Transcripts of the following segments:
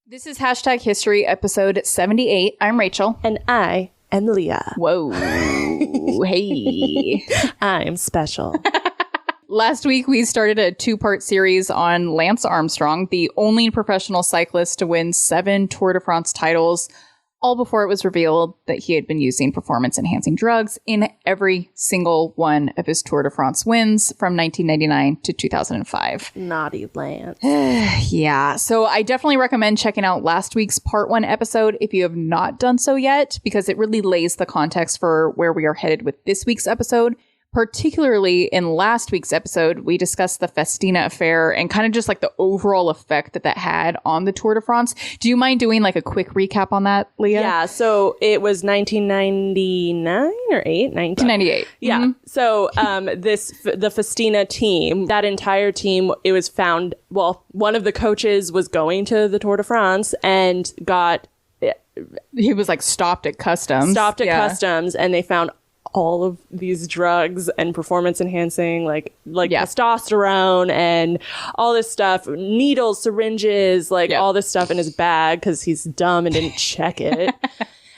This is Hashtag History, episode 78. I'm Rachel. And I am Leah. Whoa. Hey. I'm special. Last week, we started a two-part series on Lance Armstrong, the only professional cyclist to win 7 Tour de France titles, all before it was revealed that he had been using performance-enhancing drugs in every single one of his Tour de France wins from 1999 to 2005. Naughty Lance. Yeah, so I definitely recommend checking out last week's part 1 episode if you have not done so yet, because it really lays the context for where we are headed with this week's episode. Particularly in last week's episode, we discussed the Festina affair and kind of just like the overall effect that had on the Tour de France. Do you mind doing like a quick recap on that, Leah? Yeah, so it was 1999 or 8? 1998. Yeah. Mm-hmm. So the Festina team, that entire team, it was found, well, one of the coaches was going to the Tour de France and he was like stopped at customs. Customs, and they found all of these drugs and performance enhancing like testosterone and all this stuff, needles, syringes, all this stuff in his bag because he's dumb and didn't check it.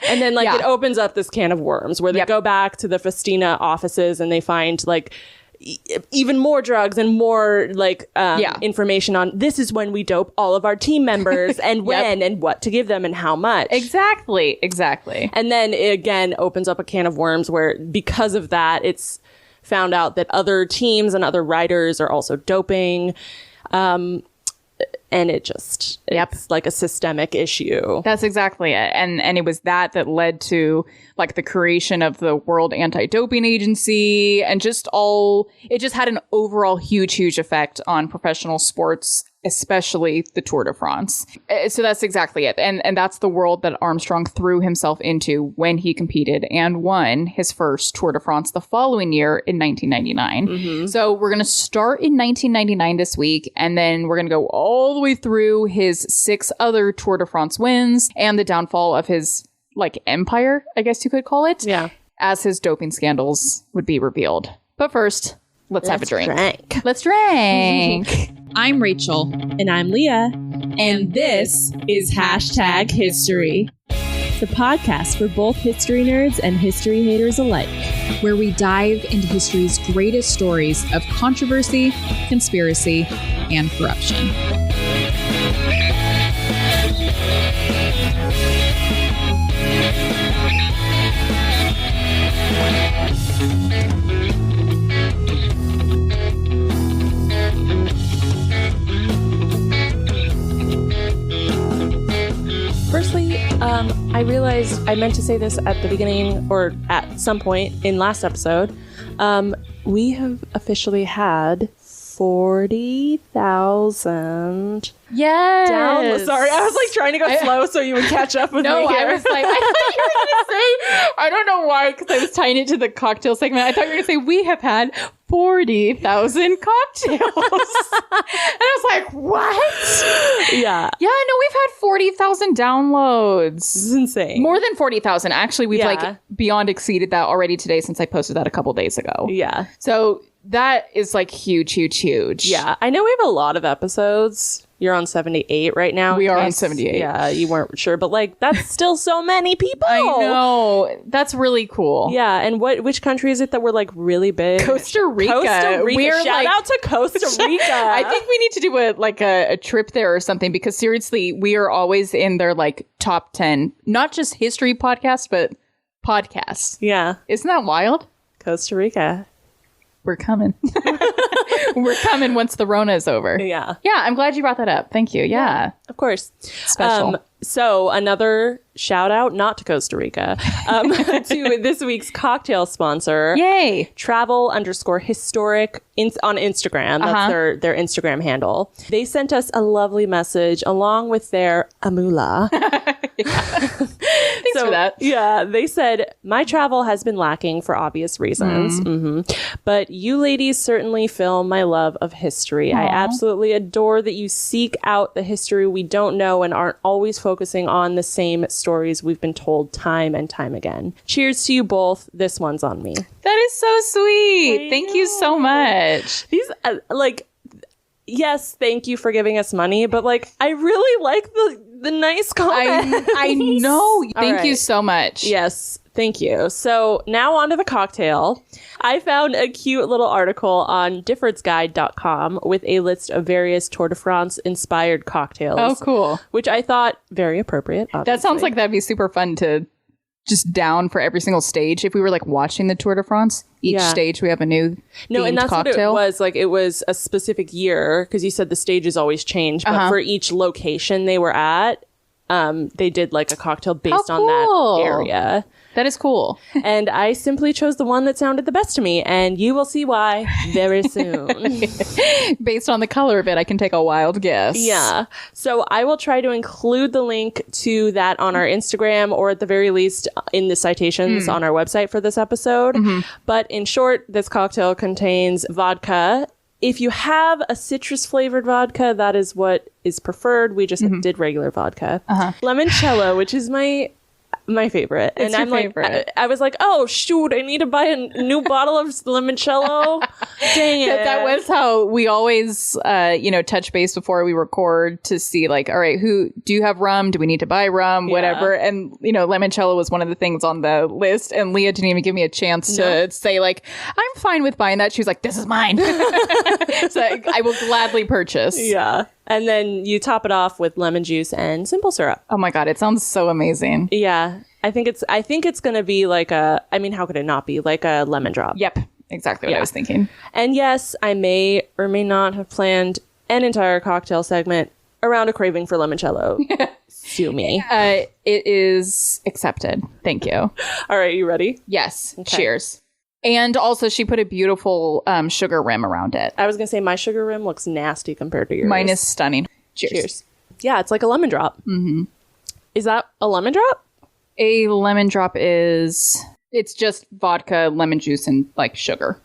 And then it opens up this can of worms where they go back to the Festina offices and they find even more drugs and more information on this is when we dope all of our team members and when and what to give them and how much. Exactly. And then it again opens up a can of worms where because of that, it's found out that other teams and other riders are also doping. And it's like a systemic issue. That's exactly it. And it was that led to the creation of the World Anti-Doping Agency and it just had an overall huge effect on professional sports, especially the Tour de France. So that's exactly it. And that's the world that Armstrong threw himself into when he competed and won his first Tour de France the following year in 1999. Mm-hmm. So we're going to start in 1999 this week, and then we're going to go all the way through his 6 other Tour de France wins and the downfall of his empire, I guess you could call it. Yeah. As his doping scandals would be revealed. But first, let's have a drink. Let's drink. I'm Rachel. And I'm Leah. And this is Hashtag History. It's a podcast for both history nerds and history haters alike, where we dive into history's greatest stories of controversy, conspiracy, and corruption. Firstly, I realized I meant to say this at the beginning or at some point in last episode. We have officially had 40,000. Yes. Sorry, I was trying to go slow so you would catch up with me here. I was I thought you were going to say, I don't know why, because I was tying it to the cocktail segment. I thought you were going to say, we have had 40,000 cocktails. And I was like, what? Yeah. Yeah, no, we've had 40,000 downloads. This is insane. More than 40,000. Actually, we've beyond exceeded that already today since I posted that a couple days ago. Yeah. So that is huge. Yeah. I know we have a lot of episodes. You're on 78 right now. We are on 78. Yeah, you weren't sure, but that's still so many people. I know. That's really cool. Yeah, and which country is it that we're really big? Costa Rica. We're shout out to Costa Rica. I think we need to do a trip there or something, because seriously, we are always in their top 10, not just history podcasts, but podcasts. Yeah. Isn't that wild? Costa Rica. We're coming. We're coming once the Rona is over. Yeah. Yeah, I'm glad you brought that up. Thank you. Yeah. Of course. Special. So another shout out, not to Costa Rica, to this week's cocktail sponsor. Yay. Travel_historic on Instagram. That's their Instagram handle. They sent us a lovely message along with their amula. Thanks for that. Yeah, they said, my travel has been lacking for obvious reasons. But you ladies certainly fill my love of history. Aww. I absolutely adore that you seek out the history we don't know and aren't always focusing on the same stories we've been told time and time again. Cheers to you both. This one's on me. That is so sweet. Thank you so much. These yes, thank you for giving us money, but I really like the nice comment. I know. Thank you so much. Yes. Thank you. So now on to the cocktail. I found a cute little article on diffordsguide.com with a list of various Tour de France inspired cocktails. Oh, cool. Which I thought very appropriate. Obviously. That sounds like that'd be super fun to just down for every single stage. If we were like watching the Tour de France, each stage we have a new and that's cocktail. What it was. Like it was a specific year because you said the stages always change. But for each location they were at, they did like a cocktail based on that area. That is cool. And I simply chose the one that sounded the best to me, and you will see why very soon. Based on the color of it, I can take a wild guess. Yeah. So I will try to include the link to that on our Instagram, or at the very least in the citations on our website for this episode. But in short, this cocktail contains vodka. If you have a citrus flavored vodka, that is what is preferred. We just did regular vodka. Limoncello, which is my favorite. It's and your I'm favorite. like, I was like, oh shoot, I need to buy a new bottle of limoncello. Dang it. That was how we always, touch base before we record to see like, all right, do you have rum? Do we need to buy rum? Whatever. And, limoncello was one of the things on the list. And Leah didn't even give me a chance to say like, I'm fine with buying that. She was like, this is mine. So I will gladly purchase. Yeah. And then you top it off with lemon juice and simple syrup. Oh my God, it sounds so amazing. Yeah. I think it's going to be like how could it not be like a lemon drop? Yep. Exactly what I was thinking. And yes, I may or may not have planned an entire cocktail segment around a craving for limoncello. Sue me. It is accepted. Thank you. All right. You ready? Yes. Okay. Cheers. And also, she put a beautiful sugar rim around it. I was going to say my sugar rim looks nasty compared to yours. Mine is stunning. Cheers. Yeah, it's like a lemon drop. Mm-hmm. Is that a lemon drop? A lemon drop it's just vodka, lemon juice, and like sugar,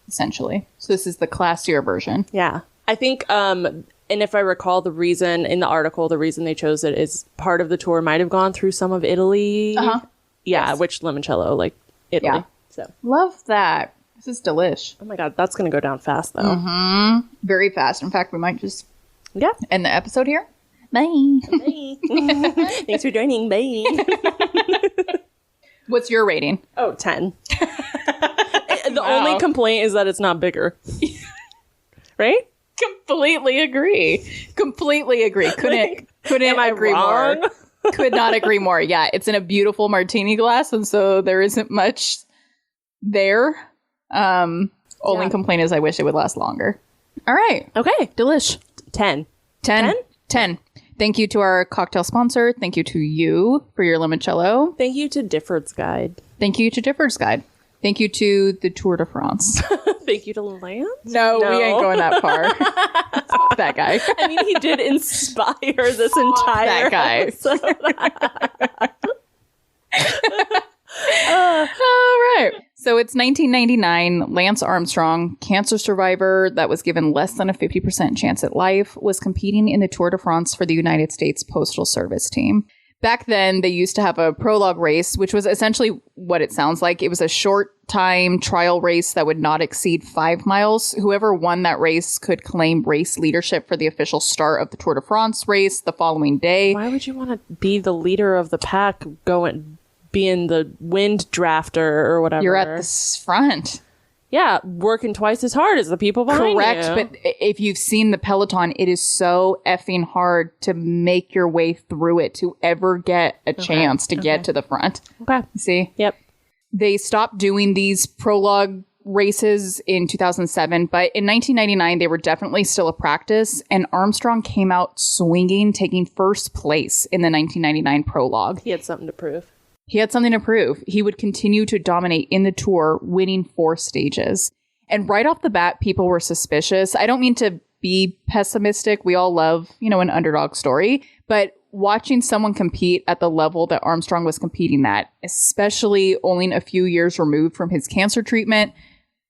essentially. So this is the classier version. Yeah. I think, and if I recall the reason in the article, the reason they chose it is part of the tour might have gone through some of Italy. Yeah, yes. Which limoncello, like Italy. Yeah. So love that. This is delish. Oh my God, that's going to go down fast though. Mm-hmm. Very fast. In fact, we might just end the episode here. Bye. Bye. Thanks for joining. Bye. What's your rating? Oh, 10. The only complaint is that it's not bigger. Right? Completely agree. Couldn't agree more. Could not agree more. Yeah, it's in a beautiful martini glass, and so there isn't much there. Only complaint is I wish it would last longer. All right. Okay. Delish. 10. 10? 10. Thank you to our cocktail sponsor. Thank you to you for your limoncello. Thank you to Difford's Guide. Thank you to Difford's Guide. Thank you to the Tour de France. Thank you to Lance? No, we ain't going that far. Fuck that guy. I mean, he did inspire this entire that guy. episode. All right. So it's 1999. Lance Armstrong, cancer survivor that was given less than a 50% chance at life, was competing in the Tour de France for the United States Postal Service team. Back then, they used to have a prologue race, which was essentially what it sounds like. It was a short time trial race that would not exceed 5 miles. Whoever won that race could claim race leadership for the official start of the Tour de France race the following day. Why would you want to be the leader of the pack being the wind drafter or whatever? You're at the front. Yeah, working twice as hard as the people behind you. Correct, but if you've seen the peloton, it is so effing hard to make your way through it to ever get a chance to get to the front. Okay. See? Yep. They stopped doing these prologue races in 2007, but in 1999, they were definitely still a practice, and Armstrong came out swinging, taking first place in the 1999 prologue. He had something to prove. He would continue to dominate in the tour, winning 4 stages. And right off the bat, people were suspicious. I don't mean to be pessimistic. We all love, an underdog story. But watching someone compete at the level that Armstrong was competing at, especially only a few years removed from his cancer treatment,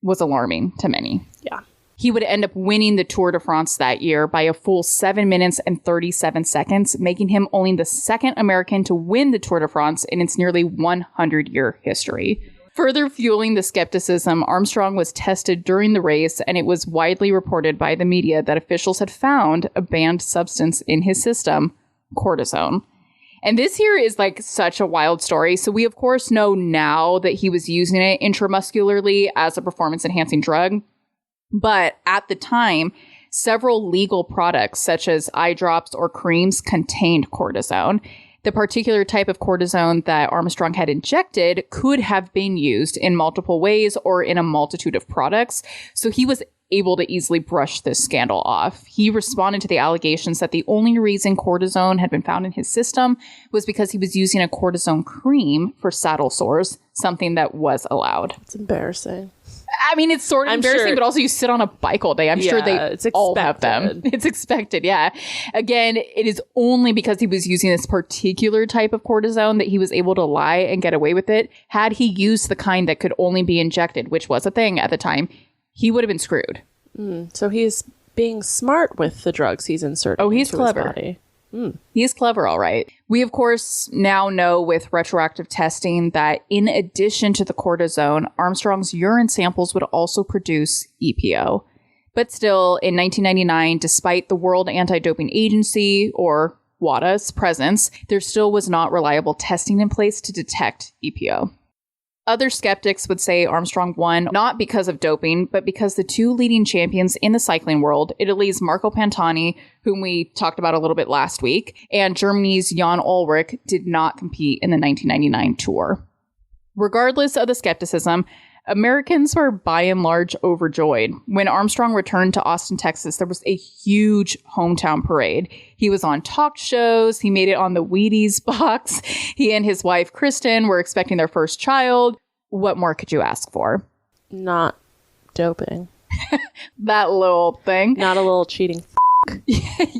was alarming to many. Yeah. He would end up winning the Tour de France that year by a full 7 minutes and 37 seconds, making him only the second American to win the Tour de France in its nearly 100-year history. Further fueling the skepticism, Armstrong was tested during the race, and it was widely reported by the media that officials had found a banned substance in his system, cortisone. And this here is like such a wild story. So we, of course, know now that he was using it intramuscularly as a performance-enhancing drug. But at the time, several legal products, such as eye drops or creams, contained cortisone. The particular type of cortisone that Armstrong had injected could have been used in multiple ways or in a multitude of products. So he was able to easily brush this scandal off. He responded to the allegations that the only reason cortisone had been found in his system was because he was using a cortisone cream for saddle sores, something that was allowed. It's embarrassing. I mean, it's sort of embarrassing, but also you sit on a bike all day. I'm sure they all have them. It's expected, yeah. Again, it is only because he was using this particular type of cortisone that he was able to lie and get away with it. Had he used the kind that could only be injected, which was a thing at the time, he would have been screwed. So he's being smart with the drugs he's inserting. Oh, he's clever. His body. He is clever, all right. We, of course, now know with retroactive testing that in addition to the cortisone, Armstrong's urine samples would also produce EPO. But still, in 1999, despite the World Anti-Doping Agency, or WADA's, presence, there still was not reliable testing in place to detect EPO. Other skeptics would say Armstrong won not because of doping, but because the two leading champions in the cycling world, Italy's Marco Pantani, whom we talked about a little bit last week, and Germany's Jan Ullrich, did not compete in the 1999 Tour. Regardless of the skepticism, Americans were by and large overjoyed. When Armstrong returned to Austin, Texas, there was a huge hometown parade. He was on talk shows. He made it on the Wheaties box. He and his wife, Kristen, were expecting their first child. What more could you ask for? Not doping. That little thing. Not a little cheating.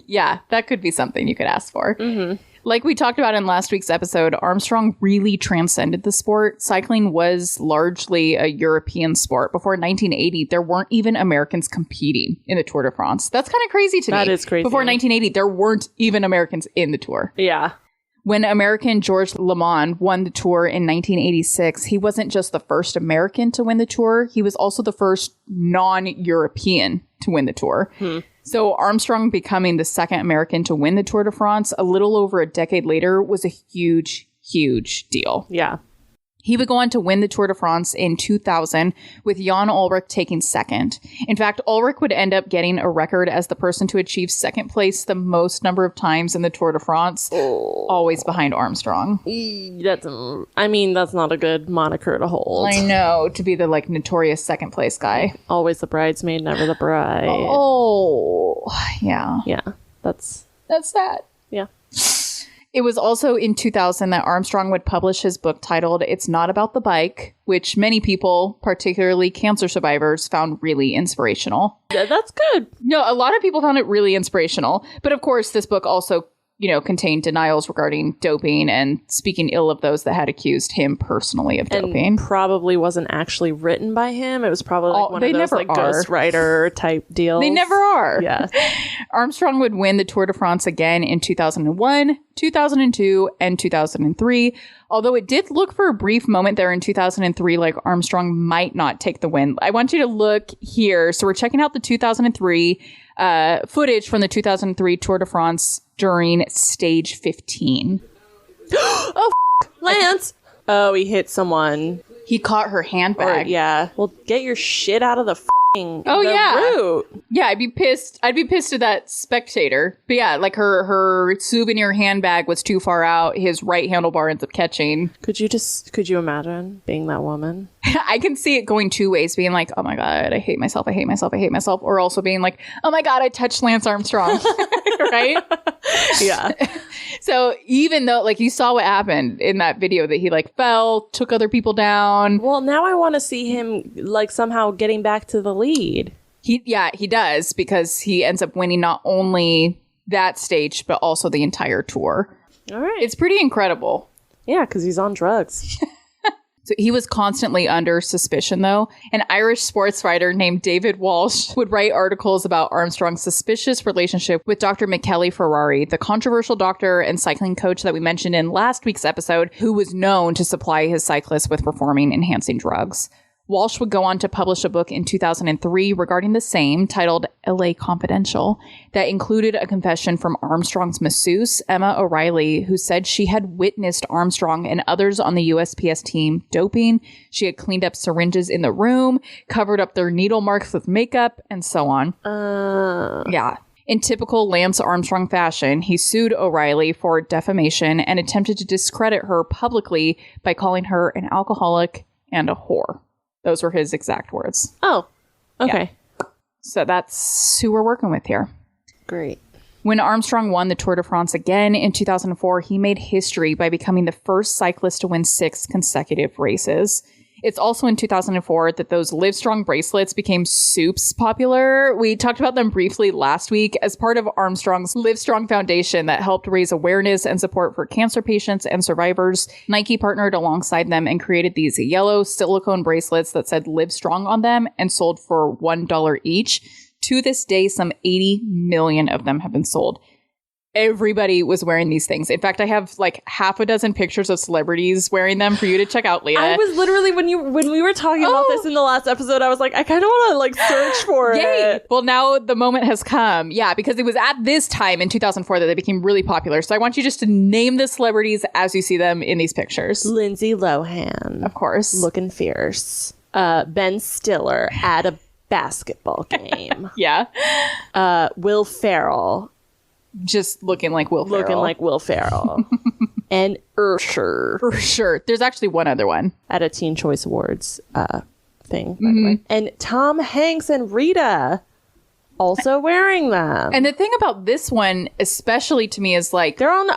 Yeah, that could be something you could ask for. Like we talked about in last week's episode, Armstrong really transcended the sport. Cycling was largely a European sport. Before 1980, there weren't even Americans competing in the Tour de France. That's kind of crazy to me. That is crazy. Before 1980, there weren't even Americans in the Tour. Yeah. When American George LeMond won the Tour in 1986, he wasn't just the first American to win the Tour. He was also the first non-European to win the Tour. So Armstrong becoming the second American to win the Tour de France a little over a decade later was a huge, huge deal. Yeah. He would go on to win the Tour de France in 2000, with Jan Ullrich taking second. In fact, Ullrich would end up getting a record as the person to achieve second place the most number of times in the Tour de France, always behind Armstrong. That's not a good moniker to hold. I know, to be the notorious second place guy. Always the bridesmaid, never the bride. Oh, yeah. Yeah, that's that. Yeah. It was also in 2000 that Armstrong would publish his book titled It's Not About the Bike, which many people, particularly cancer survivors, found really inspirational. That's good. No, a lot of people found it really inspirational. But of course, this book also, contained denials regarding doping and speaking ill of those that had accused him personally of doping. And probably wasn't actually written by him. It was probably one of those ghostwriter type deals. They never are. Yeah. Armstrong would win the Tour de France again in 2001, 2002, and 2003. Although it did look for a brief moment there in 2003 like Armstrong might not take the win. I want you to look here. So we're checking out the 2003 footage from the 2003 Tour de France during stage 15. Oh, Lance! Oh, he hit someone. He caught her handbag. Yeah. Well, get your shit out of the route. Yeah, I'd be pissed. I'd be pissed at that spectator. But yeah, her souvenir handbag was too far out. His right handlebar ends up catching. Could you imagine being that woman? I can see it going two ways, being like, oh my God, I hate myself, I hate myself, I hate myself. Or also being like, oh my God, I touched Lance Armstrong. Right? Yeah. So even though, you saw what happened in that video that he, fell, took other people down. Well, now I want to see him, somehow getting back to the lead. He does, because he ends up winning not only that stage, but also the entire tour. All right. It's pretty incredible. Yeah, because he's on drugs. So he was constantly under suspicion, though. An Irish sports writer named David Walsh would write articles about Armstrong's suspicious relationship with Dr. Michele Ferrari, the controversial doctor and cycling coach that we mentioned in last week's episode, who was known to supply his cyclists with performing-enhancing drugs. Walsh would go on to publish a book in 2003 regarding the same, titled LA Confidential, that included a confession from Armstrong's masseuse, Emma O'Reilly, who said she had witnessed Armstrong and others on the USPS team doping. She had cleaned up syringes in the room, covered up their needle marks with makeup, and so on. Yeah. In typical Lance Armstrong fashion, he sued O'Reilly for defamation and attempted to discredit her publicly by calling her an alcoholic and a whore. Those were his exact words. Oh, okay. Yeah. So that's who we're working with here. Great. When Armstrong won the Tour de France again in 2004, he made history by becoming the first cyclist to win 6 consecutive races. It's also in 2004 that those Livestrong bracelets became soups popular. We talked about them briefly last week as part of Armstrong's Livestrong Foundation that helped raise awareness and support for cancer patients and survivors. Nike partnered alongside them and created these yellow silicone bracelets that said Livestrong on them and sold for $1 each. To this day, some 80 million of them have been sold. Everybody was wearing these things. In fact, I have like half a dozen pictures of celebrities wearing them for you to check out, Leah. I was literally, when we were talking about this in the last episode, I was like, I kind of want to like search for it. Well, now the moment has come. Yeah, because it was at this time in 2004 that they became really popular. So I want you just to name the celebrities as you see them in these pictures. Lindsay Lohan. Of course. Looking fierce. Ben Stiller at a basketball game. Yeah. Will Ferrell. Just looking like Will Ferrell. Looking like Will Ferrell. And Usher. For sure. There's actually one other one. At a Teen Choice Awards thing, by the way. And Tom Hanks and Rita also wearing them. And the thing about this one, especially to me, is like... They're on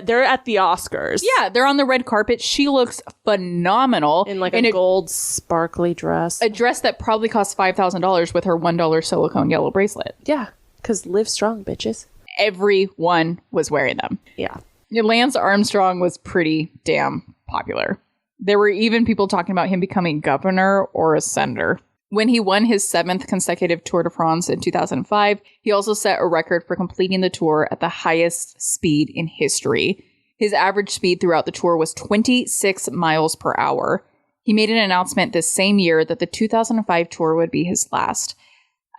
they're at the Oscars. Yeah, they're on the red carpet. She looks phenomenal. In like a gold sparkly dress. A dress that probably cost $5,000 with her $1 silicone yellow bracelet. Yeah, because live strong, bitches. Everyone was wearing them. Yeah. Lance Armstrong was pretty damn popular. There were even people talking about him becoming governor or a senator. When he won his 7th consecutive Tour de France in 2005, he also set a record for completing the tour at the highest speed in history. His average speed throughout the tour was 26 miles per hour. He made an announcement this same year that the 2005 tour would be his last.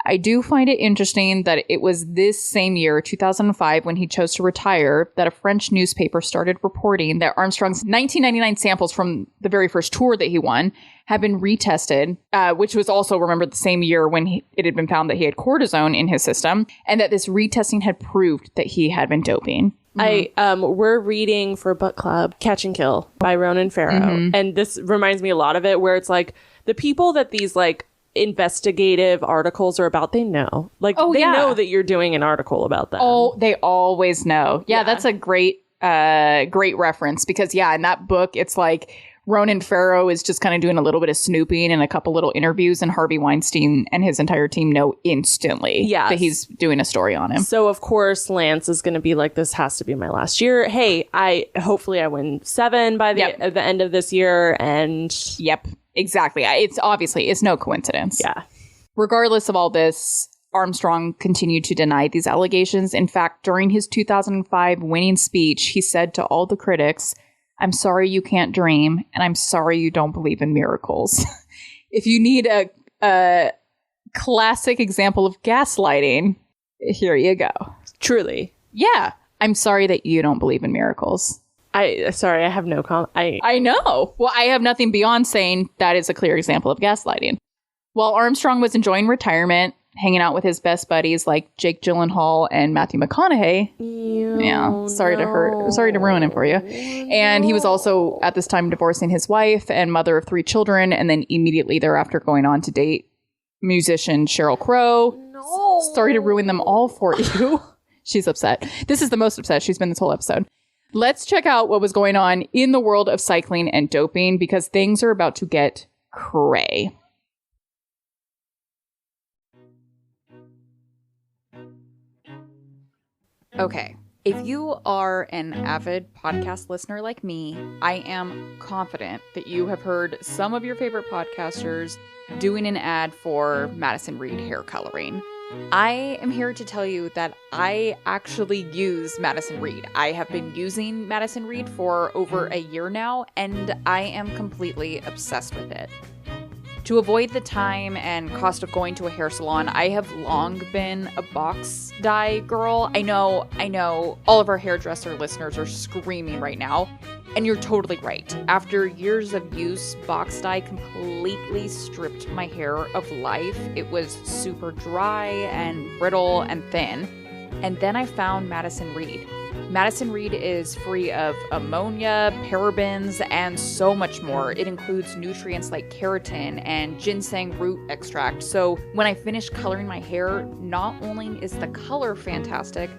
I do find it interesting that it was this same year, 2005, when he chose to retire, that a French newspaper started reporting that Armstrong's 1999 samples from the very first tour that he won had been retested, which was also, remember, the same year when it had been found that he had cortisone in his system, and that this retesting had proved that he had been doping. We're reading for book club Catch and Kill by Ronan Farrow, and this reminds me a lot of it, where it's like the people that these like investigative articles are about, they know. Like, they know that you're doing an article about them. Oh, they always know. Yeah, that's a great reference, because, in that book, it's like Ronan Farrow is just kind of doing a little bit of snooping and a couple little interviews, and Harvey Weinstein and his entire team know instantly that he's doing a story on him. So, of course, Lance is going to be like, this has to be my last year. Hey, hopefully I win 7 by the end of this year, and... Yep. Exactly. It's no coincidence. Yeah. Regardless of all this, Armstrong continued to deny these allegations. In fact, during his 2005 winning speech, he said to all the critics, "I'm sorry you can't dream, and I'm sorry you don't believe in miracles." If you need a classic example of gaslighting, here you go. Truly. Yeah. I'm sorry that you don't believe in miracles. I have no comment. I know. Well, I have nothing beyond saying that is a clear example of gaslighting. While Armstrong was enjoying retirement, hanging out with his best buddies like Jake Gyllenhaal and Matthew McConaughey. Sorry to ruin it for you. And he was also at this time divorcing his wife and mother of 3 children, and then immediately thereafter going on to date musician Sheryl Crow. No. Sorry to ruin them all for you. She's upset. This is the most upset she's been this whole episode. Let's check out what was going on in the world of cycling and doping, because things are about to get cray. Okay, if you are an avid podcast listener like me, I am confident that you have heard some of your favorite podcasters doing an ad for Madison Reed hair coloring. I am here to tell you that I actually use Madison Reed. I have been using Madison Reed for over a year now, and I am completely obsessed with it. To avoid the time and cost of going to a hair salon, I have long been a box dye girl. I know, all of our hairdresser listeners are screaming right now. And you're totally right. After years of use, box dye completely stripped my hair of life. It was super dry and brittle and thin. And then I found Madison Reed. Madison Reed is free of ammonia, parabens, and so much more. It includes nutrients like keratin and ginseng root extract. So when I finish coloring my hair, not only is the color fantastic,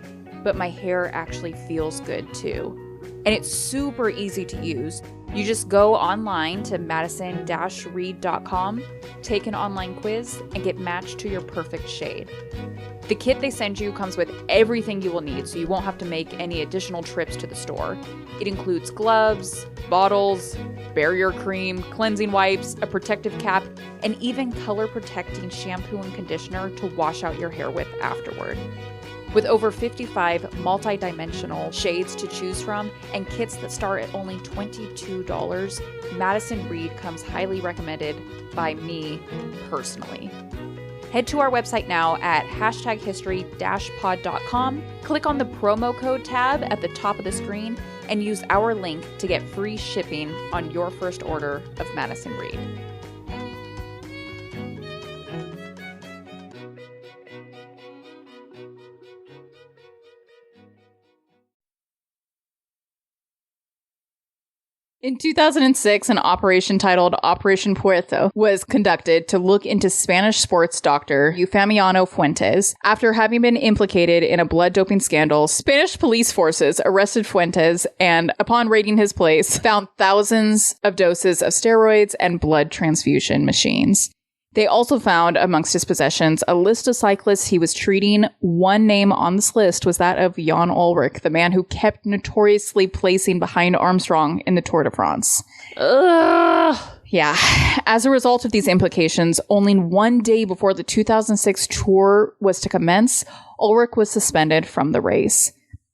but my hair actually feels good too. And it's super easy to use. You just go online to madison-reed.com, take an online quiz, and get matched to your perfect shade. The kit they send you comes with everything you will need, so you won't have to make any additional trips to the store. It includes gloves, bottles, barrier cream, cleansing wipes, a protective cap, and even color-protecting shampoo and conditioner to wash out your hair with afterward. With over 55 multi-dimensional shades to choose from and kits that start at only $22, Madison Reed comes highly recommended by me personally. Head to our website now at #history-pod.com, click on the promo code tab at the top of the screen, and use our link to get free shipping on your first order of Madison Reed. In 2006, an operation titled Operation Puerto was conducted to look into Spanish sports doctor Eufemiano Fuentes. After having been implicated in a blood doping scandal, Spanish police forces arrested Fuentes and, upon raiding his place, found thousands of doses of steroids and blood transfusion machines. They also found, amongst his possessions, a list of cyclists he was treating. One name on this list was that of Jan Ullrich, the man who kept notoriously placing behind Armstrong in the Tour de France. Ugh. Yeah. As a result of these implications, only one day before the 2006 Tour was to commence, Ullrich was suspended from the race.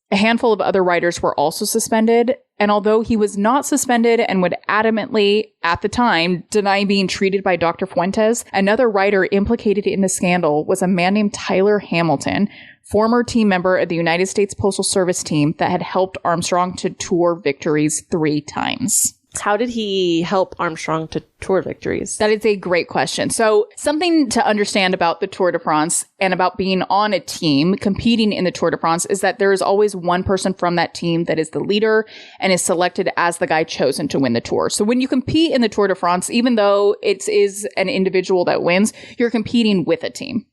A handful of other riders were also suspended, and although he was not suspended and would adamantly, at the time, deny being treated by Dr. Fuentes, another rider implicated in the scandal was a man named Tyler Hamilton, former team member of the United States Postal Service team that had helped Armstrong to Tour victories 3 times. How did he help Armstrong to Tour victories? That is a great question. So something to understand about the Tour de France and about being on a team competing in the Tour de France is that there is always one person from that team that is the leader and is selected as the guy chosen to win the Tour. So when you compete in the Tour de France, even though it is an individual that wins, you're competing with a team.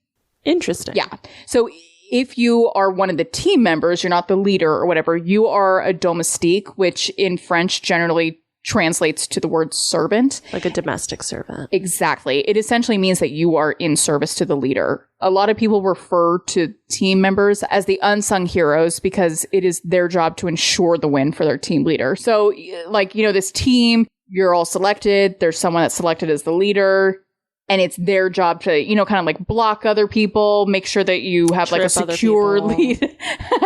Interesting. Yeah. So if you are one of the team members, you're not the leader or whatever, you are a domestique, which in French generally translates to the word servant. Like a domestic servant. Exactly. It essentially means that you are in service to the leader. A lot of people refer to team members as the unsung heroes because it is their job to ensure the win for their team leader. So, like, you know, this team, you're all selected. There's someone that's selected as the leader. And it's their job to, you know, kind of like block other people, make sure that you have like a secure lead.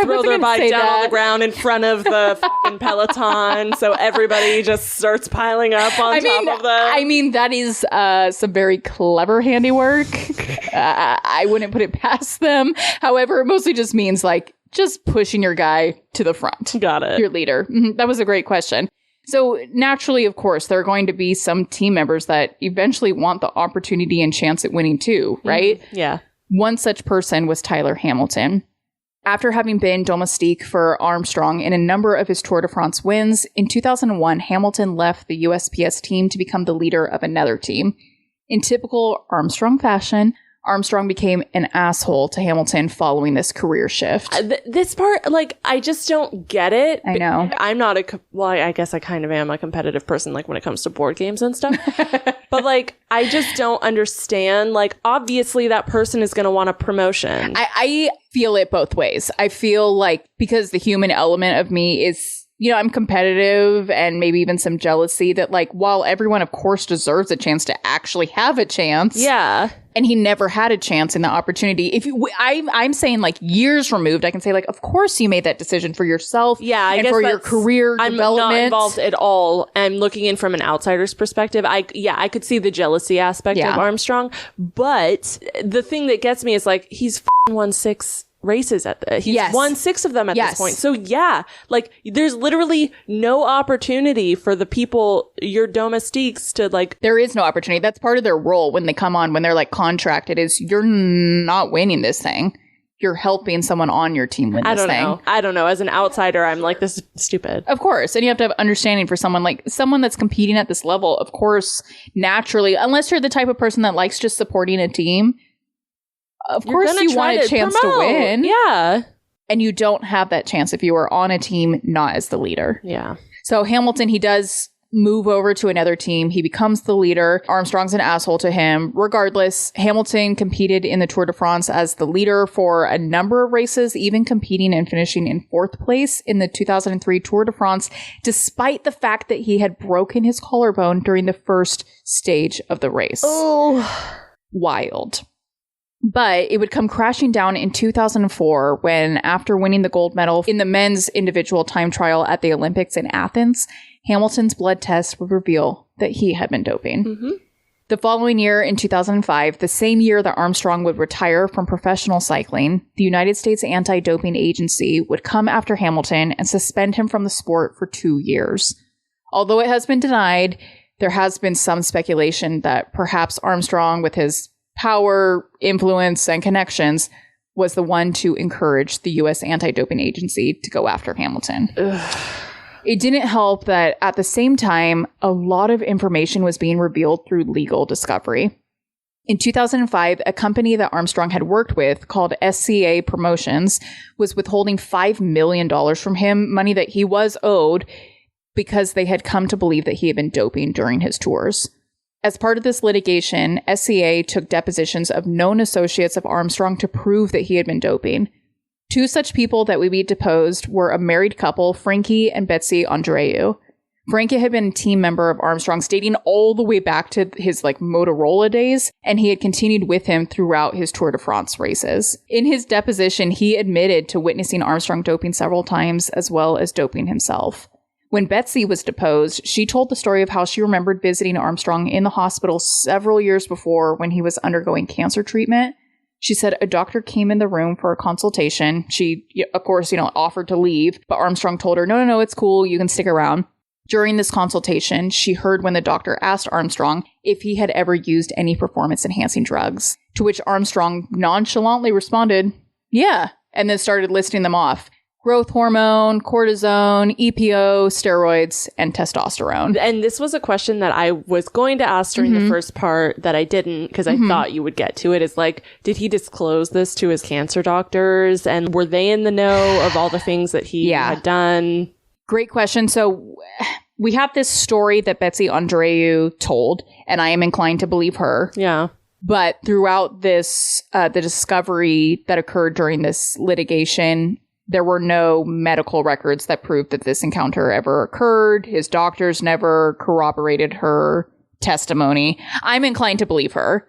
Throw their bike down on the ground in front of the fucking peloton. So everybody just starts piling up on top of them. I mean, that is some very clever handiwork. I wouldn't put it past them. However, it mostly just means like just pushing your guy to the front. Got it. Your leader. Mm-hmm. That was a great question. So naturally, of course, there are going to be some team members that eventually want the opportunity and chance at winning too, right? Yeah. One such person was Tyler Hamilton. After having been domestique for Armstrong in a number of his Tour de France wins, in 2001, Hamilton left the USPS team to become the leader of another team. In typical Armstrong fashion, Armstrong became an asshole to Hamilton following this career shift. This part, like, I just don't get it. I know. I'm not I guess I kind of am a competitive person, like, when it comes to board games and stuff. But, like, I just don't understand. Like, obviously that person is going to want a promotion. I feel it both ways. I feel like because the human element of me is I'm competitive and maybe even some jealousy that, like, while everyone, of course, deserves a chance to actually have a chance. Yeah. And he never had a chance in the opportunity. I'm saying, like, years removed, I can say, like, of course you made that decision for yourself. Yeah, I and guess for your career I'm development. not involved at all. I'm looking in from an outsider's perspective. I could see the jealousy aspect of Armstrong, but the thing that gets me is, like, he's won 6 races he's won 6 of them at this point. So like, there's literally no opportunity for the people, your domestiques, to, like, there is no opportunity. That's part of their role when they come on, when they're, like, contracted, is you're not winning this thing. You're helping someone on your team win this thing. I don't know. As an outsider, I'm like, this is stupid. Of course. And you have to have understanding for someone that's competing at this level. Of course, naturally, unless you're the type of person that likes just supporting a team, of course you want a chance to win. Yeah. And you don't have that chance if you are on a team not as the leader. Yeah. So Hamilton, he does move over to another team. He becomes the leader. Armstrong's an asshole to him. Regardless, Hamilton competed in the Tour de France as the leader for a number of races, even competing and finishing in 4th place in the 2003 Tour de France, despite the fact that he had broken his collarbone during the first stage of the race. Oh. Wild. But it would come crashing down in 2004 when, after winning the gold medal in the men's individual time trial at the Olympics in Athens, Hamilton's blood test would reveal that he had been doping. Mm-hmm. The following year, in 2005, the same year that Armstrong would retire from professional cycling, the United States Anti-Doping Agency would come after Hamilton and suspend him from the sport for 2 years. Although it has been denied, there has been some speculation that perhaps Armstrong, with his power, influence, and connections, was the one to encourage the U.S. Anti-Doping Agency to go after Hamilton. Ugh. It didn't help that at the same time, a lot of information was being revealed through legal discovery. In 2005, a company that Armstrong had worked with called SCA Promotions was withholding $5 million from him, money that he was owed, because they had come to believe that he had been doping during his tours. As part of this litigation, SCA took depositions of known associates of Armstrong to prove that he had been doping. 2 such people that would be deposed were a married couple, Frankie and Betsy Andreu. Frankie had been a team member of Armstrong's dating all the way back to his Motorola days, and he had continued with him throughout his Tour de France races. In his deposition, he admitted to witnessing Armstrong doping several times, as well as doping himself. When Betsy was deposed, she told the story of how she remembered visiting Armstrong in the hospital several years before when he was undergoing cancer treatment. She said a doctor came in the room for a consultation. She, of course, offered to leave, but Armstrong told her, no, it's cool. You can stick around. During this consultation, she heard when the doctor asked Armstrong if he had ever used any performance-enhancing drugs, to which Armstrong nonchalantly responded, yeah, and then started listing them off. Growth hormone, cortisone, EPO, steroids, and testosterone. And this was a question that I was going to ask during the first part that I didn't, because I thought you would get to it, is did he disclose this to his cancer doctors? And were they in the know of all the things that he had done? Great question. So we have this story that Betsy Andreu told, and I am inclined to believe her. Yeah. But throughout this, the discovery that occurred during this litigation, there were no medical records that proved that this encounter ever occurred. His doctors never corroborated her testimony. I'm inclined to believe her.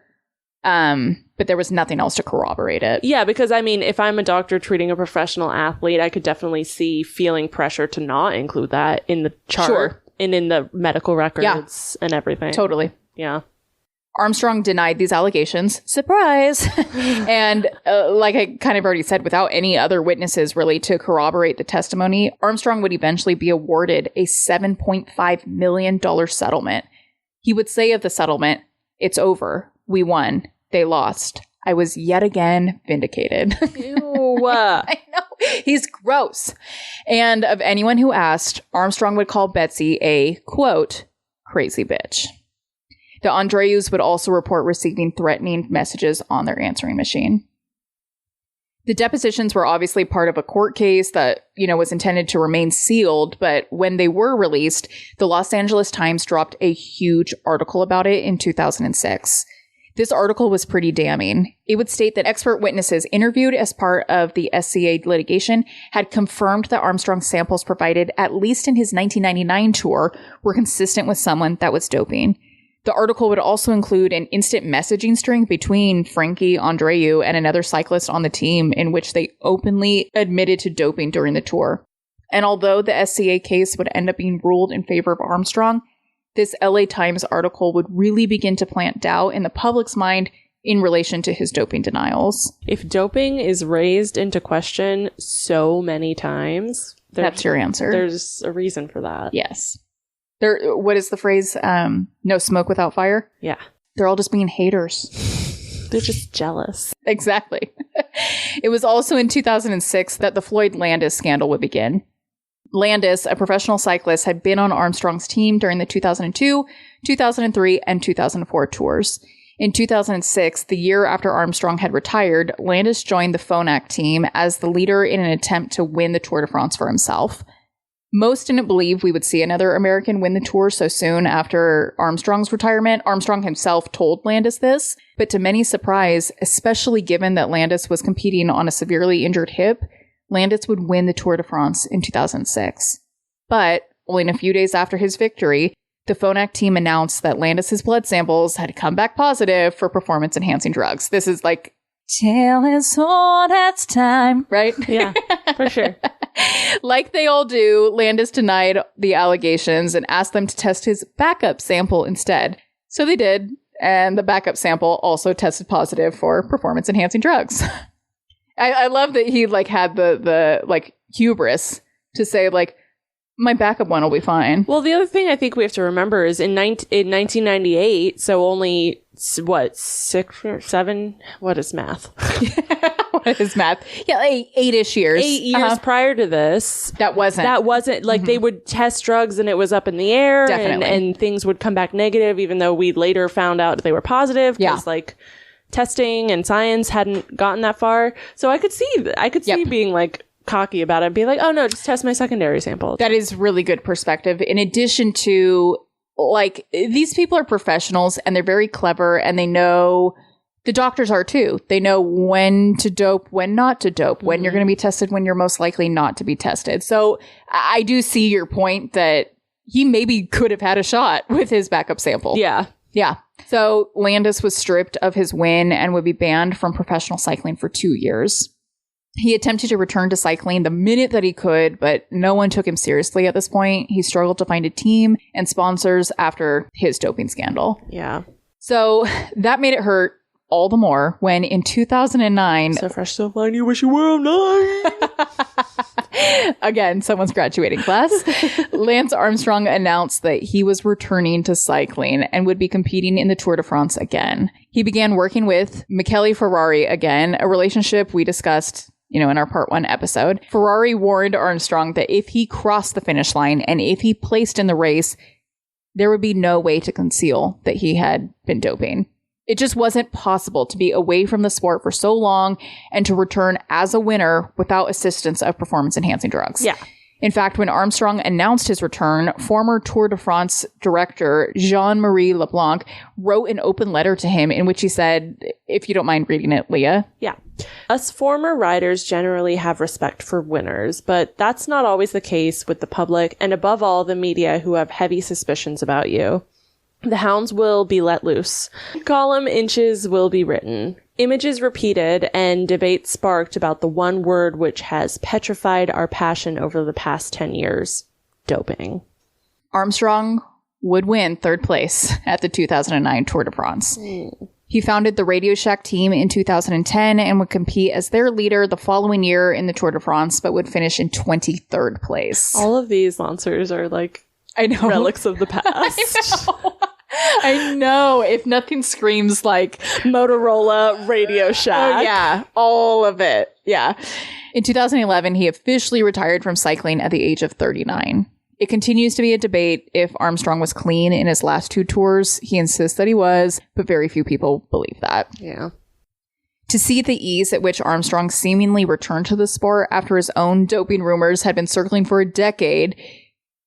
But there was nothing else to corroborate it. Yeah, because if I'm a doctor treating a professional athlete, I could definitely see feeling pressure to not include that in the chart and in the medical records and everything. Totally. Yeah. Armstrong denied these allegations. Surprise! And like I kind of already said, without any other witnesses really to corroborate the testimony, Armstrong would eventually be awarded a $7.5 million settlement. He would say of the settlement, "It's over. We won. They lost. I was yet again vindicated." Ew. I know. He's gross. And of anyone who asked, Armstrong would call Betsy a, quote, crazy bitch. The Andreus would also report receiving threatening messages on their answering machine. The depositions were obviously part of a court case that, was intended to remain sealed, but when they were released, the Los Angeles Times dropped a huge article about it in 2006. This article was pretty damning. It would state that expert witnesses interviewed as part of the SCA litigation had confirmed that Armstrong's samples provided, at least in his 1999 tour, were consistent with someone that was doping. The article would also include an instant messaging string between Frankie Andreu and another cyclist on the team in which they openly admitted to doping during the tour. And although the SCA case would end up being ruled in favor of Armstrong, this LA Times article would really begin to plant doubt in the public's mind in relation to his doping denials. If doping is raised into question so many times, that's your answer. There's a reason for that. Yes. What is the phrase? No smoke without fire? Yeah. They're all just being haters. They're just jealous. Exactly. It was also in 2006 that the Floyd Landis scandal would begin. Landis, a professional cyclist, had been on Armstrong's team during the 2002, 2003, and 2004 tours. In 2006, the year after Armstrong had retired, Landis joined the Phonak team as the leader in an attempt to win the Tour de France for himself. Most didn't believe we would see another American win the Tour so soon after Armstrong's retirement. Armstrong himself told Landis this, but to many surprise, especially given that Landis was competing on a severely injured hip, Landis would win the Tour de France in 2006. But only a few days after his victory, the Phonak team announced that Landis's blood samples had come back positive for performance-enhancing drugs. This is like, tell us all that's time, right? Yeah, for sure. Like they all do, Landis denied the allegations and asked them to test his backup sample instead. So they did, and the backup sample also tested positive for performance-enhancing drugs. I love that he had the hubris to say my backup one will be fine. Well, the other thing I think we have to remember is in 1998, so only what 6 or 7? What is math? What is math? Yeah, 8-ish years. 8 years prior to this, that wasn't they would test drugs and it was up in the air, definitely, and things would come back negative, even though we later found out they were positive. Because testing and science hadn't gotten that far. So I could see being cocky about it and be like, oh no, just test my secondary sample. That is really good perspective. In addition to these people are professionals and they're very clever, and they know, the doctors are too. They know when to dope, when not to dope, when you're going to be tested, when you're most likely not to be tested. So I do see your point that he maybe could have had a shot with his backup sample. Yeah. Yeah. So Landis was stripped of his win and would be banned from professional cycling for 2 years. He attempted to return to cycling the minute that he could, but no one took him seriously at this point. He struggled to find a team and sponsors after his doping scandal. Yeah. So that made it hurt all the more when in 2009... So fresh, so fine, you wish you were 9. Again, someone's graduating class. Lance Armstrong announced that he was returning to cycling and would be competing in the Tour de France again. He began working with Michele Ferrari again, a relationship we discussed, in our part 1 episode. Ferrari warned Armstrong that if he crossed the finish line and if he placed in the race, there would be no way to conceal that he had been doping. It just wasn't possible to be away from the sport for so long and to return as a winner without assistance of performance-enhancing drugs. Yeah. In fact, when Armstrong announced his return, former Tour de France director Jean-Marie Leblanc wrote an open letter to him in which he said, if you don't mind reading it, Leah. Yeah. Us former riders generally have respect for winners, but that's not always the case with the public and above all the media, who have heavy suspicions about you. The hounds will be let loose. Column inches will be written. Images repeated and debate sparked about the one word which has petrified our passion over the past 10 years. Doping. Armstrong would win 3rd place at the 2009 Tour de France. He founded the Radio Shack team in 2010 and would compete as their leader the following year in the Tour de France, but would finish in 23rd place. All of these lancers are I know, relics of the past. I know. If nothing screams Motorola, Radio Shack. Oh, yeah. All of it. Yeah. In 2011, he officially retired from cycling at the age of 39. It continues to be a debate if Armstrong was clean in his last 2 tours. He insists that he was, but very few people believe that. Yeah. To see the ease at which Armstrong seemingly returned to the sport after his own doping rumors had been circling for a decade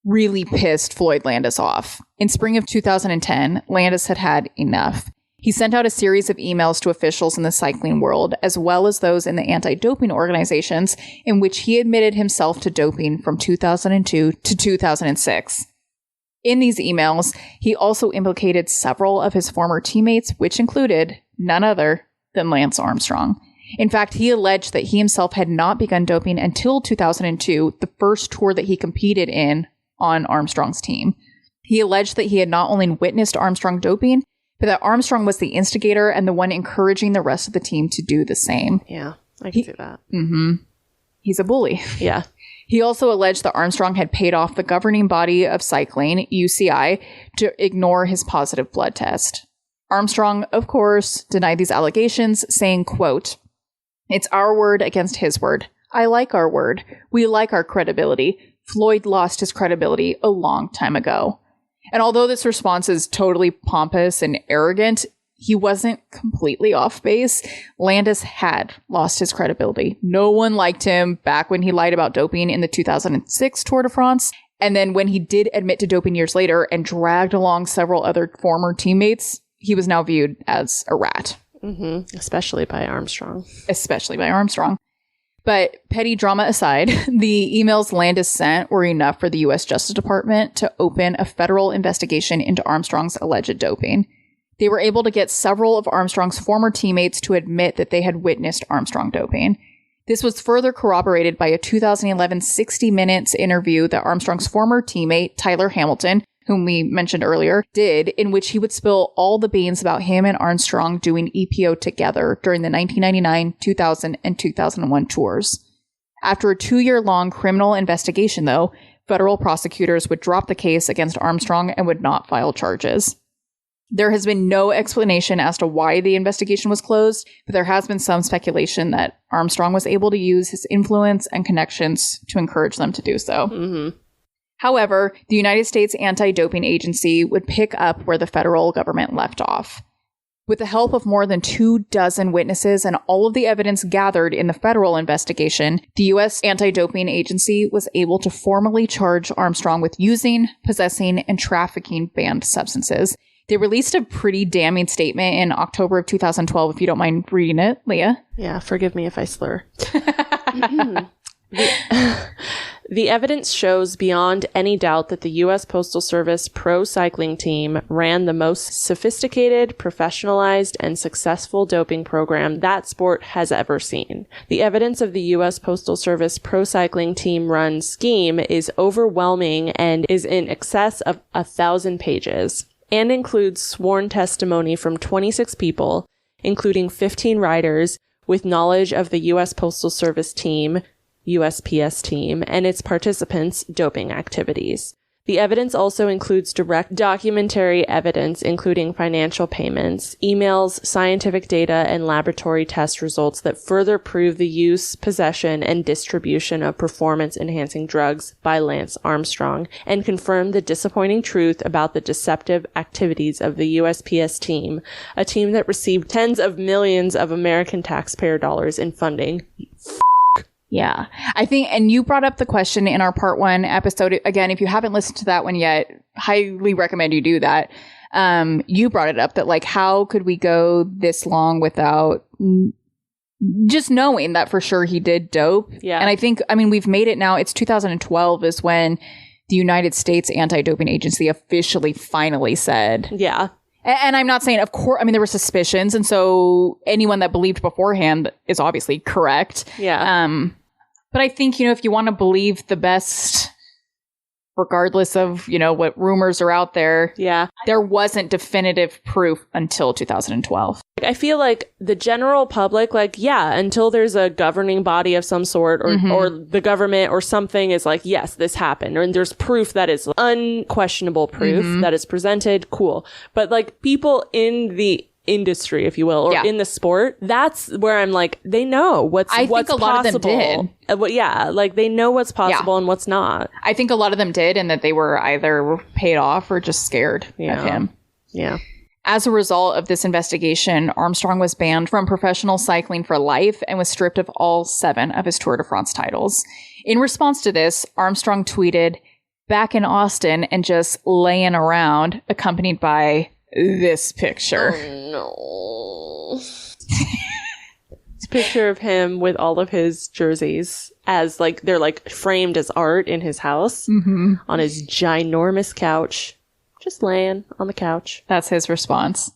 really pissed Floyd Landis off. In spring of 2010, Landis had had enough. He sent out a series of emails to officials in the cycling world, as well as those in the anti-doping organizations, in which he admitted himself to doping from 2002 to 2006. In these emails, he also implicated several of his former teammates, which included none other than Lance Armstrong. In fact, he alleged that he himself had not begun doping until 2002, the first tour that he competed in on Armstrong's team. He alleged that he had not only witnessed Armstrong doping, but that Armstrong was the instigator and the one encouraging the rest of the team to do the same. Yeah, I can see that. Mm-hmm. He's a bully. Yeah. He also alleged that Armstrong had paid off the governing body of cycling, UCI, to ignore his positive blood test. Armstrong, of course, denied these allegations, saying, quote, "It's our word against his word. I like our word. We like our credibility. Floyd lost his credibility a long time ago." And although this response is totally pompous and arrogant, he wasn't completely off base. Landis had lost his credibility. No one liked him back when he lied about doping in the 2006 Tour de France. And then when he did admit to doping years later and dragged along several other former teammates, he was now viewed as a rat. Mm-hmm. Especially by Armstrong. But petty drama aside, the emails Landis sent were enough for the U.S. Justice Department to open a federal investigation into Armstrong's alleged doping. They were able to get several of Armstrong's former teammates to admit that they had witnessed Armstrong doping. This was further corroborated by a 2011 60 Minutes interview that Armstrong's former teammate, Tyler Hamilton, whom we mentioned earlier, did, in which he would spill all the beans about him and Armstrong doing EPO together during the 1999, 2000, and 2001 tours. After a 2-year-long criminal investigation, though, federal prosecutors would drop the case against Armstrong and would not file charges. There has been no explanation as to why the investigation was closed, but there has been some speculation that Armstrong was able to use his influence and connections to encourage them to do so. Mm-hmm. However, the United States Anti-Doping Agency would pick up where the federal government left off. With the help of more than 24 witnesses and all of the evidence gathered in the federal investigation, the U.S. Anti-Doping Agency was able to formally charge Armstrong with using, possessing, and trafficking banned substances. They released a pretty damning statement in October of 2012, if you don't mind reading it, Leah. Yeah, forgive me if I slur. The evidence shows beyond any doubt that the U.S. Postal Service pro cycling team ran the most sophisticated, professionalized, and successful doping program that sport has ever seen. The evidence of the U.S. Postal Service pro cycling team run scheme is overwhelming and is in excess of 1,000 pages, and includes sworn testimony from 26 people, including 15 riders with knowledge of the U.S. Postal Service team, USPS team, and its participants' doping activities. The evidence also includes direct documentary evidence, including financial payments, emails, scientific data, and laboratory test results that further prove the use, possession, and distribution of performance-enhancing drugs by Lance Armstrong, and confirm the disappointing truth about the deceptive activities of the USPS team, a team that received tens of millions of American taxpayer dollars in funding. Yeah, I think, and you brought up the question in our part 1 episode. Again, if you haven't listened to that one yet, highly recommend you do that. You brought it up that, like, how could we go this long without just knowing that for sure he did dope? Yeah. And I think, I mean, we've made it now. It's 2012 is when the United States Anti-Doping Agency officially finally said. Yeah. And I'm not saying, of course, I mean, there were suspicions. And so anyone that believed beforehand is obviously correct. Yeah. But I think, you know, if you want to believe the best, regardless of, you know, what rumors are out there, yeah, there wasn't definitive proof until 2012. I feel like the general public, like, yeah, until there's a governing body of some sort or the government or something is like, yes, this happened. And there's proof that is unquestionable proof that is presented. Cool. But like people in the industry, if you will, or in the sport, that's where I'm like, they know what's think a possible. lot of them did. Yeah, like they know what's possible and what's not. I think a lot of them did, and that they were either paid off or just scared of him. Yeah. As a result of this investigation, Armstrong was banned from professional cycling for life and was stripped of all 7 of his Tour de France titles. In response to this, Armstrong tweeted, "Back in Austin and just laying around," accompanied by this picture. Oh, no. It's a picture of him with all of his jerseys as like they're like framed as art in his house on his ginormous couch, just laying on the couch. That's his response.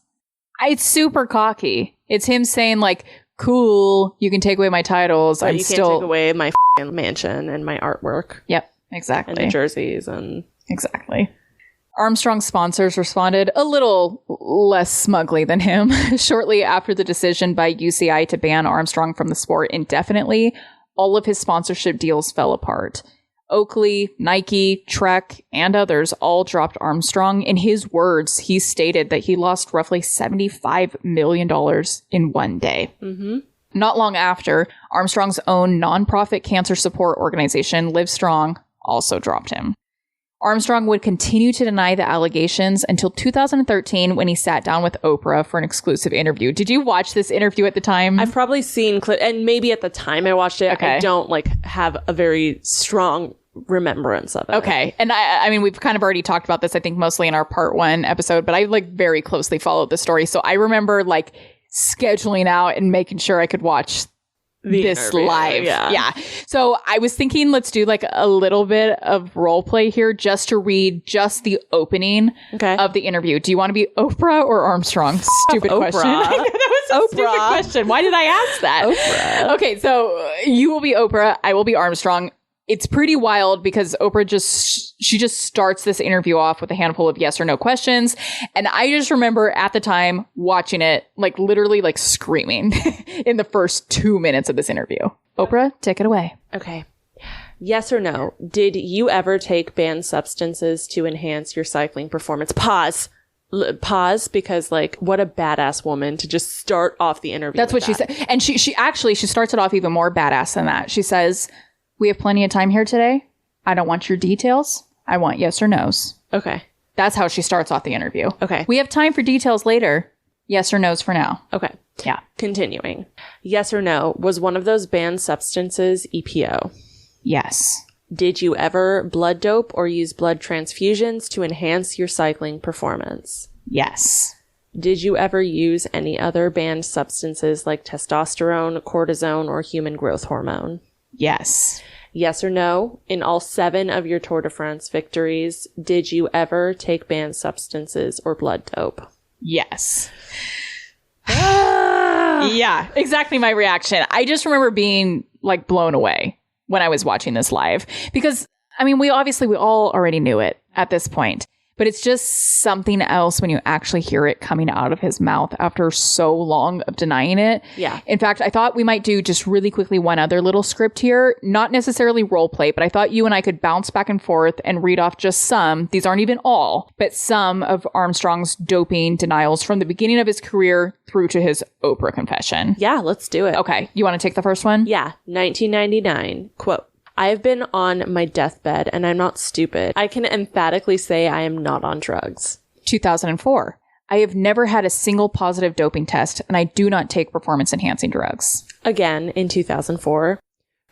It's super cocky. It's him saying like, cool, you can take away my titles. But you can't take away my mansion and my artwork. Yep, exactly. And the jerseys and... Exactly. Armstrong's sponsors responded a little less smugly than him. Shortly after the decision by UCI to ban Armstrong from the sport indefinitely, all of his sponsorship deals fell apart. Oakley, Nike, Trek, and others all dropped Armstrong. In his words, he stated that he lost roughly $75 million in one day. Mm-hmm. Not long after, Armstrong's own nonprofit cancer support organization, Livestrong, also dropped him. Armstrong would continue to deny the allegations until 2013 when he sat down with Oprah for an exclusive interview. Did you watch this interview at the time? I've probably seen and maybe at the time I watched it. Okay. I don't have a very strong remembrance of it. Okay. And I mean, we've kind of already talked about this, I think mostly in our part 1 episode, but I very closely followed the story. So I remember scheduling out and making sure I could watch this interview, live. Yeah. So I was thinking, let's do a little bit of role play here just to read just the opening of the interview. Do you want to be Oprah or Armstrong? Stupid question. That was a stupid question. Why did I ask that? Oprah. Okay. So you will be Oprah. I will be Armstrong. It's pretty wild because Oprah just starts this interview off with a handful of yes or no questions. And I just remember at the time watching it, literally screaming in the first 2 minutes of this interview. Oprah, take it away. Okay. Yes or no? Did you ever take banned substances to enhance your cycling performance? Pause, because what a badass woman to just start off the interview. That's what she said. And she starts it off even more badass than that. She says, "We have plenty of time here today. I don't want your details. I want yes or no's." Okay. That's how she starts off the interview. Okay. "We have time for details later. Yes or no's for now." Okay. Yeah. Continuing. Yes or no, was one of those banned substances EPO? Yes. Did you ever blood dope or use blood transfusions to enhance your cycling performance? Yes. Did you ever use any other banned substances like testosterone, cortisone, or human growth hormone? Yes. Yes or no, in all 7 of your Tour de France victories, did you ever take banned substances or blood dope? Yes. Yeah, exactly my reaction. I just remember being blown away when I was watching this live because, I mean, we all already knew it at this point. But it's just something else when you actually hear it coming out of his mouth after so long of denying it. Yeah. In fact, I thought we might do just really quickly one other little script here. Not necessarily role play, but I thought you and I could bounce back and forth and read off just some, these aren't even all, but some of Armstrong's doping denials from the beginning of his career through to his Oprah confession. Yeah, let's do it. Okay. You want to take the first one? Yeah. 1999. Quote. "I've been on my deathbed and I'm not stupid. I can emphatically say I am not on drugs." 2004. "I have never had a single positive doping test and I do not take performance-enhancing drugs." Again, in 2004.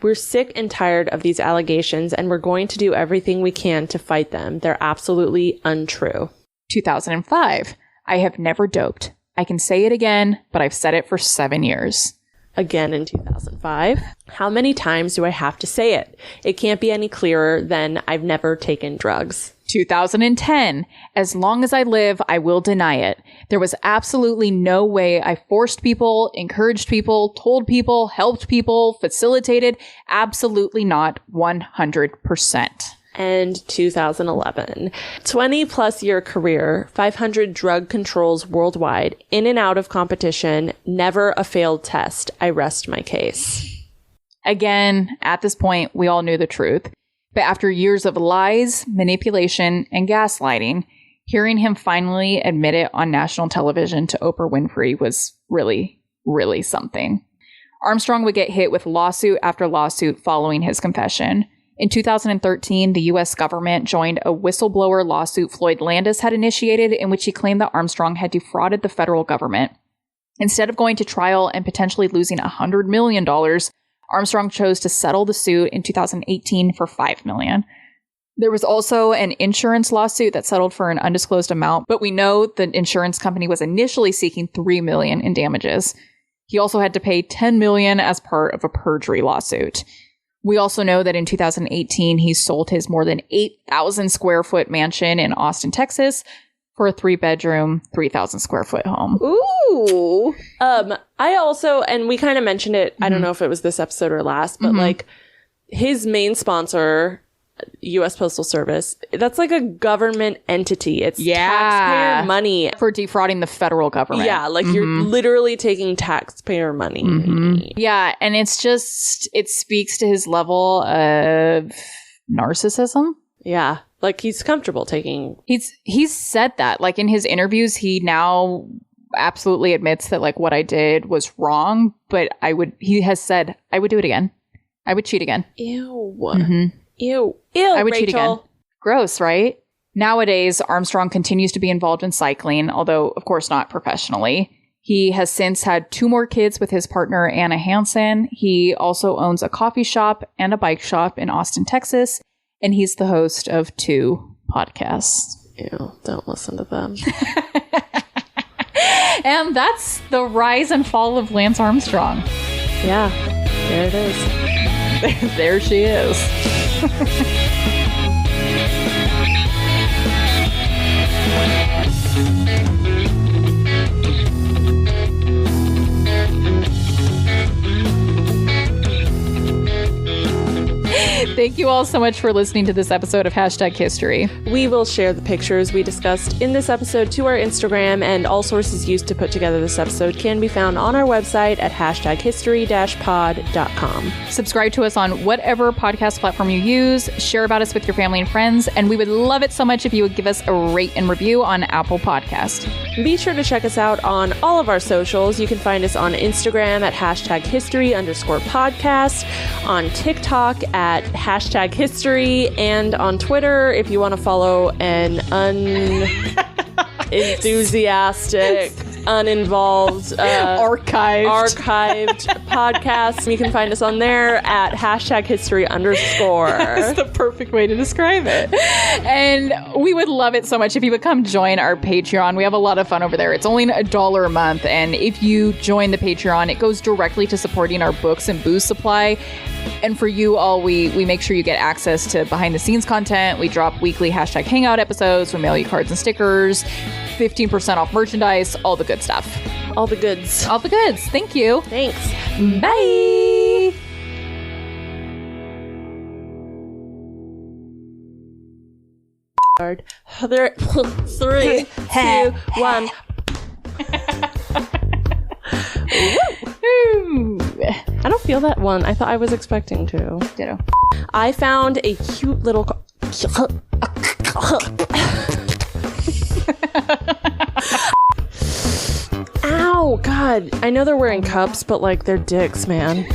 "We're sick and tired of these allegations and we're going to do everything we can to fight them. They're absolutely untrue." 2005. "I have never doped. I can say it again, but I've said it for 7 years." Again in 2005. "How many times do I have to say it? It can't be any clearer than I've never taken drugs." 2010. "As long as I live, I will deny it. There was absolutely no way I forced people, encouraged people, told people, helped people, facilitated. Absolutely not. 100%. And 2011. 20 plus year career, 500 drug controls worldwide, in and out of competition, never a failed test. I rest my case. Again, at this point, we all knew the truth. But after years of lies, manipulation, and gaslighting, hearing him finally admit it on national television to Oprah Winfrey was really, really something. Armstrong would get hit with lawsuit after lawsuit following his confession. In 2013, the U.S. government joined a whistleblower lawsuit Floyd Landis had initiated in which he claimed that Armstrong had defrauded the federal government. Instead of going to trial and potentially losing $100 million, Armstrong chose to settle the suit in 2018 for $5 million. There was also an insurance lawsuit that settled for an undisclosed amount, but we know the insurance company was initially seeking $3 million in damages. He also had to pay $10 million as part of a perjury lawsuit. We also know that in 2018, he sold his more than 8,000 square foot mansion in Austin, Texas for a 3-bedroom, 3,000 square foot home. Ooh. I also, and we kind of mentioned it, I don't know if it was this episode or last, but like his main sponsor, U.S. Postal Service, that's like a government entity. It's taxpayer money. For defrauding the federal government. Yeah, like you're literally taking taxpayer money. Yeah, and it's just, it speaks to his level of narcissism. Yeah, like he's comfortable taking... He's said that. Like in his interviews, he now absolutely admits that like what I did was wrong, but he has said, I would do it again. I would cheat again. Ew. Ew, I would Rachel. cheat again. Gross, right? Nowadays, Armstrong continues to be involved in cycling, although, of course, not professionally. He has since had 2 more kids with his partner, Anna Hansen. He also owns a coffee shop and a bike shop in Austin, Texas, and he's the host of 2 podcasts. Ew, don't listen to them. And that's the rise and fall of Lance Armstrong. Yeah, there it is. There she is. Thank you all so much for listening to this episode of Hashtag History. We will share the pictures we discussed in this episode to our Instagram, and all sources used to put together this episode can be found on our website at hashtaghistory-pod.com. Subscribe to us on whatever podcast platform you use, share about us with your family and friends, and we would love it so much if you would give us a rate and review on Apple Podcast. Be sure to check us out on all of our socials. You can find us on Instagram at #history_podcast, on TikTok at #history, and on Twitter if you want to follow an unenthusiastic, uninvolved, archived podcast. You can find us on there at #history_. That's the perfect way to describe it. And we would love it so much if you would come join our Patreon. We have a lot of fun over there. It's only $1 a month, and if you join the Patreon, it goes directly to supporting our books and booze supply. And for you all, we make sure you get access to behind the scenes content. We drop weekly #hangout episodes. We mail you cards and stickers, 15% off merchandise, all the good stuff. All the goods. All the goods. Thank you. Thanks. Bye. There, 3, 2, 1. I don't feel that one. I thought I was expecting to. Ditto. I found a cute little... Ow, God. I know they're wearing cups, but like they're dicks, man.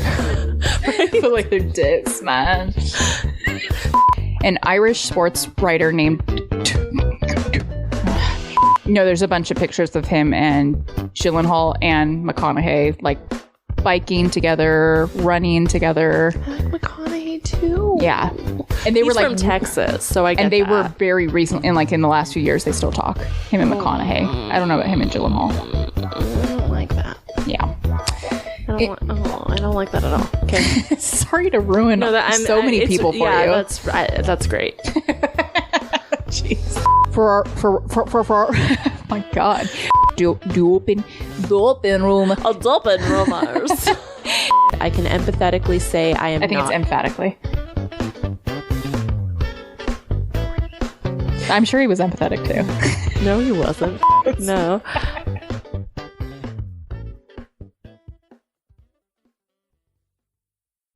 But like they're dicks, man. An Irish sports writer named... there's a bunch of pictures of him and Gyllenhaal and McConaughey, like, biking together, running together. I like McConaughey too. Yeah. And they were like from Texas, so I get and they that. were very recent, and like in the last few years, they still talk. Him and McConaughey. I don't know about him and Gyllenhaal. I don't like that. Yeah. I don't like that at all. Okay. Sorry to ruin so many people for you. That's great. Jeez. For my God. Open room. A open rumors. I can empathetically say I am. I think it's emphatically. I'm sure he was empathetic too. No, he wasn't. No.